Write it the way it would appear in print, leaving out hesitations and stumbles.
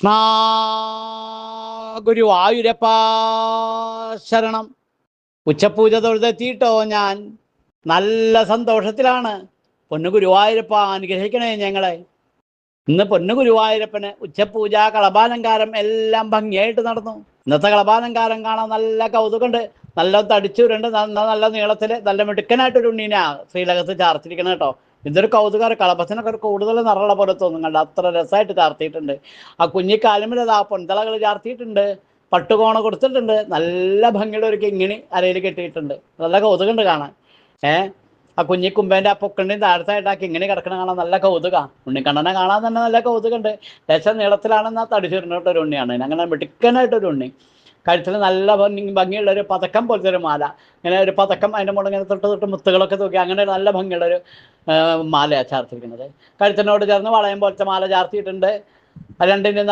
കൃഷ്ണ ഗുരുവായൂരപ്പ ശരണം. ഉച്ചപൂജ തൊഴുതെത്തിയിട്ടോ ഞാൻ നല്ല സന്തോഷത്തിലാണ്. പൊന്നു ഗുരുവായൂരപ്പ അനുഗ്രഹിക്കണേ ഞങ്ങളെ. ഇന്ന് പൊന്നു ഗുരുവായൂരപ്പന് ഉച്ചപൂജ കളഭാലങ്കാരം എല്ലാം ഭംഗിയായിട്ട് നടന്നു. ഇന്നത്തെ കളഭാലങ്കാരം കാണാൻ നല്ല കൗതുകമുണ്ട്. നല്ല തടിച്ചുരുണ്ട്, നല്ല നീളത്തിൽ നല്ല മിടുക്കനായിട്ടൊരു ഉണ്ണീനാ ശ്രീലകത്ത് ചാർത്തിരിക്കണം കേട്ടോ. ഇതൊരു കൗതുകം. കളഭത്തിനൊക്കെ കൂടുതൽ നിറമുള്ള പോലെ തോന്നും കണ്ട, അത്ര രസമായിട്ട് ചാർത്തിയിട്ടുണ്ട്. ആ കുഞ്ഞിക്കാലുമില്ലത് ആ പൊൻതളകൾ ചാർത്തിയിട്ടുണ്ട്, പട്ടുകോണ കൊടുത്തിട്ടുണ്ട്, നല്ല ഭംഗിയുടെ ഒരു കിങ്ങിണി അരയിൽ കെട്ടിയിട്ടുണ്ട്. നല്ല കൗതുകമുണ്ട് കാണാൻ. ആ കുഞ്ഞിക്കുമ്പേൻ്റെ ആ പൊക്കണ്ടിയും താഴത്തായിട്ട് ആ കിങ്ങിണി കിടക്കണ കാണാൻ നല്ല കൗതുകമാണ്. ഉണ്ണിക്കണ്ണനെ കാണാൻ തന്നെ നല്ല കൗതുകമുണ്ട്. ദേശം നീളത്തിലാണെന്നാൽ തടിച്ചുരുന്നിട്ടൊരു ഉണ്ണിയാണ്. അങ്ങനെ മിടുക്കനായിട്ടൊരു ഉണ്ണി. കഴുത്തിൽ നല്ല ഭംഗിയുള്ളൊരു പതക്കം പോലത്തെ ഒരു മാല, ഇങ്ങനെ ഒരു പതക്കം അതിൻ്റെ മുകളിൽ ഇങ്ങനെ തൊട്ട് മുത്തുകളൊക്കെ തൂക്കി അങ്ങനെ നല്ല ഭംഗിയുള്ളൊരു മാലയാണ് ചാർത്തിരിക്കുന്നത്. കഴുത്തിനോട് ചേർന്ന് വളയം പോലത്തെ മാല ചാർത്തിയിട്ടുണ്ട്. രണ്ടിൻ്റെ